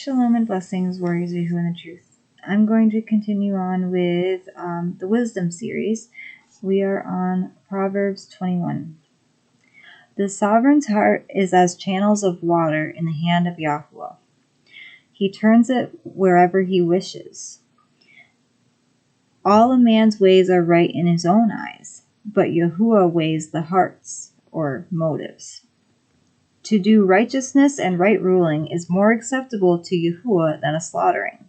Shalom and blessings, warriors of who and the truth. I'm going to continue on with the wisdom series. We are on Proverbs 21. The sovereign's heart is as channels of water in the hand of Yahweh. He turns it wherever he wishes. All a man's ways are right in his own eyes, but Yahuwah weighs the hearts, or motives. To do righteousness and right ruling is more acceptable to Yahuwah than a slaughtering.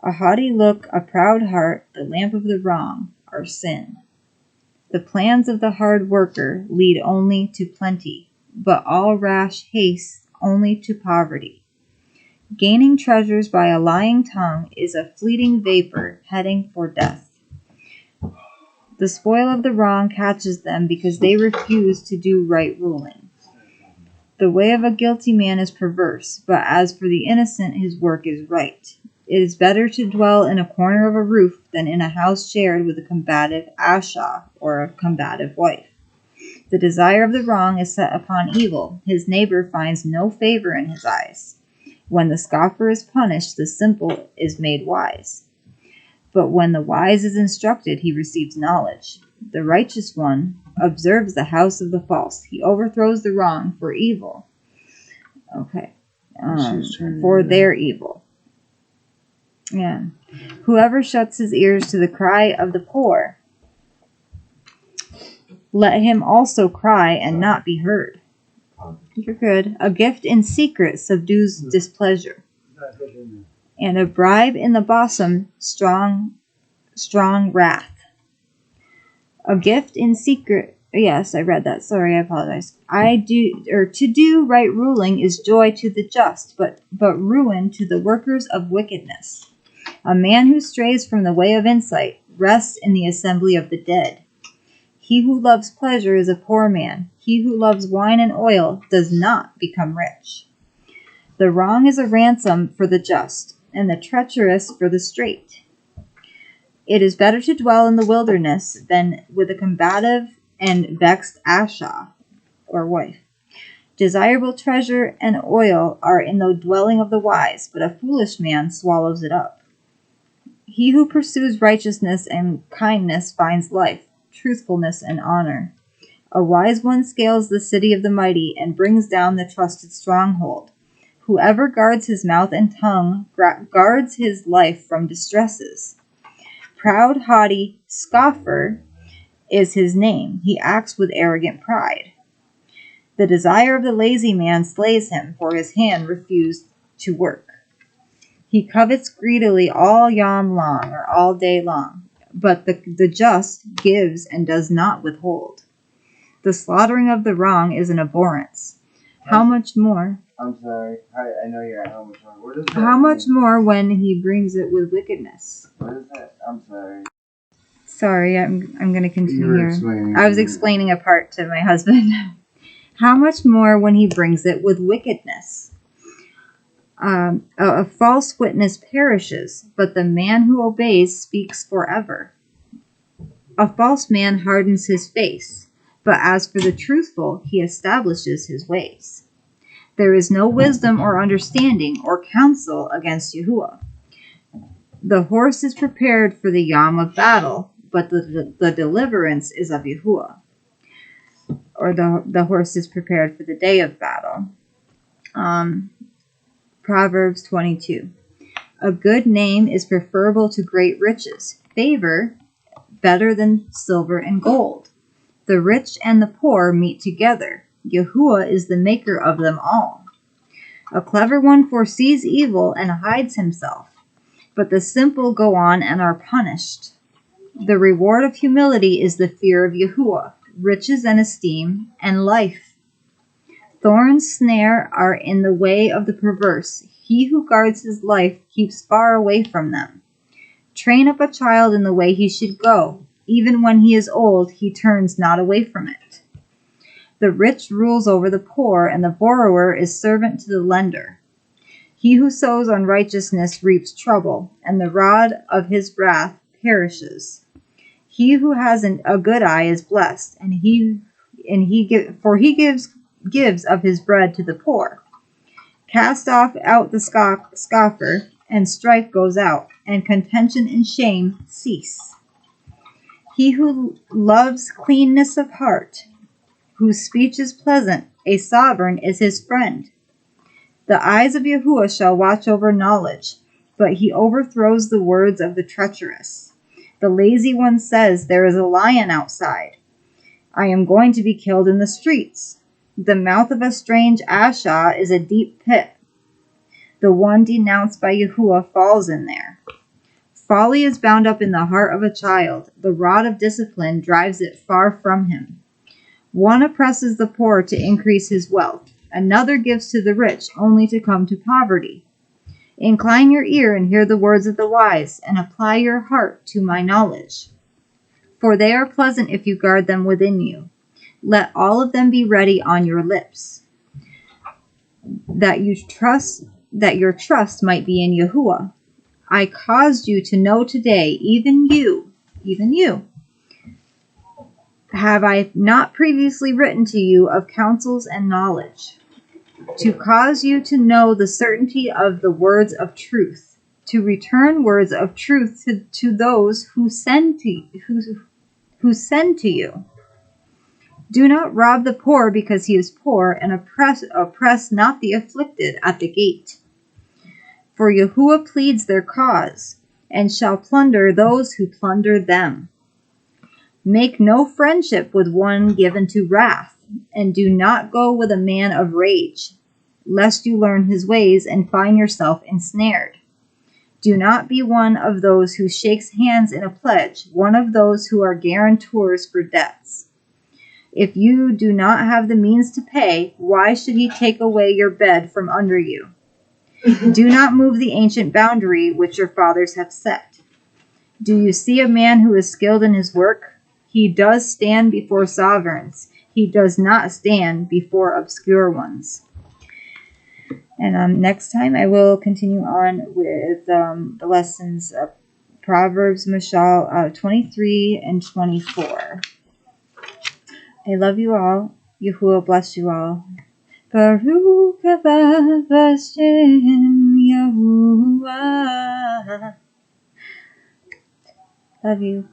A haughty look, a proud heart, the lamp of the wrong, are sin. The plans of the hard worker lead only to plenty, but all rash haste only to poverty. Gaining treasures by a lying tongue is a fleeting vapor heading for death. The spoil of the wrong catches them because they refuse to do right ruling. The way of a guilty man is perverse, but as for the innocent, his work is right. It is better to dwell in a corner of a roof than in a house shared with a combative asha, or a combative wife. The desire of the wrong is set upon evil. His neighbor finds no favor in his eyes. When the scoffer is punished, the simple is made wise. But when the wise is instructed, he receives knowledge. The righteous one observes the house of the false. He overthrows the wrong for evil. Okay. For their evil. Yeah. Whoever shuts his ears to the cry of the poor, let him also cry and not be heard. You're good. A gift in secret subdues displeasure, and a bribe in the bosom strong wrath. A gift in secret. Yes, I read that. Sorry, I apologize. To do right ruling is joy to the just, but ruin to the workers of wickedness. A man who strays from the way of insight rests in the assembly of the dead. He who loves pleasure is a poor man. He who loves wine and oil does not become rich. The wrong is a ransom for the just, and the treacherous for the straight. It is better to dwell in the wilderness than with a combative and vexed asha, or wife. Desirable treasure and oil are in the dwelling of the wise, but a foolish man swallows it up. He who pursues righteousness and kindness finds life, truthfulness and honor. A wise one scales the city of the mighty and brings down the trusted stronghold. Whoever guards his mouth and tongue guards his life from distresses. Proud, haughty, scoffer is his name. He acts with arrogant pride. The desire of the lazy man slays him, for his hand refused to work. He covets greedily all yom long, or all day long, but the just gives and does not withhold. The slaughtering of the wrong is an abhorrence. How much more? I'm sorry. I know you're at how much more. What is that? How much more when he brings it with wickedness? What is that? I'm sorry. Sorry, I'm going to continue here. I was it. explaining a part to my husband. How much more when he brings it with wickedness? A false witness perishes, but the man who obeys speaks forever. A false man hardens his face, but as for the truthful, he establishes his ways. There is no wisdom or understanding or counsel against Yahuwah. The horse is prepared for the yom of battle, but the deliverance is of Yahuwah. Or the horse is prepared for the day of battle. Proverbs 22. A good name is preferable to great riches. Favor better than silver and gold. The rich and the poor meet together. Yahuwah is the maker of them all. A clever one foresees evil and hides himself, but the simple go on and are punished. The reward of humility is the fear of Yahuwah, riches and esteem, and life. Thorns snare are in the way of the perverse. He who guards his life keeps far away from them. Train up a child in the way he should go. Even when he is old, he turns not away from it. The rich rules over the poor, and the borrower is servant to the lender. He who sows unrighteousness reaps trouble, and the rod of his wrath perishes. He who has a good eye is blessed, for he gives of his bread to the poor. Cast off out the scoffer, and strife goes out, and contention and shame cease. He who loves cleanness of heart, whose speech is pleasant, a sovereign is his friend. The eyes of Yahuwah shall watch over knowledge, but he overthrows the words of the treacherous. The lazy one says, there is a lion outside. I am going to be killed in the streets. The mouth of a strange Ashah is a deep pit. The one denounced by Yahuwah falls in there. Folly is bound up in the heart of a child. The rod of discipline drives it far from him. One oppresses the poor to increase his wealth. Another gives to the rich only to come to poverty. Incline your ear and hear the words of the wise, and apply your heart to my knowledge. For they are pleasant if you guard them within you. Let all of them be ready on your lips, that your trust might be in Yahuwah. I caused you to know today, even you, have I not previously written to you of counsels and knowledge, to cause you to know the certainty of the words of truth, to return words of truth to those who send to you. Do not rob the poor because he is poor, and oppress not the afflicted at the gate. For Yahuwah pleads their cause, and shall plunder those who plunder them. Make no friendship with one given to wrath, and do not go with a man of rage, lest you learn his ways and find yourself ensnared. Do not be one of those who shakes hands in a pledge, one of those who are guarantors for debts. If you do not have the means to pay, why should he take away your bed from under you? Do not move the ancient boundary which your fathers have set. Do you see a man who is skilled in his work? He does stand before sovereigns. He does not stand before obscure ones. And next time I will continue on with the lessons of Proverbs, Mashal 23 and 24. I love you all. Yahuwah bless you all. Baruch haba Hashem Yahuwah. Love you.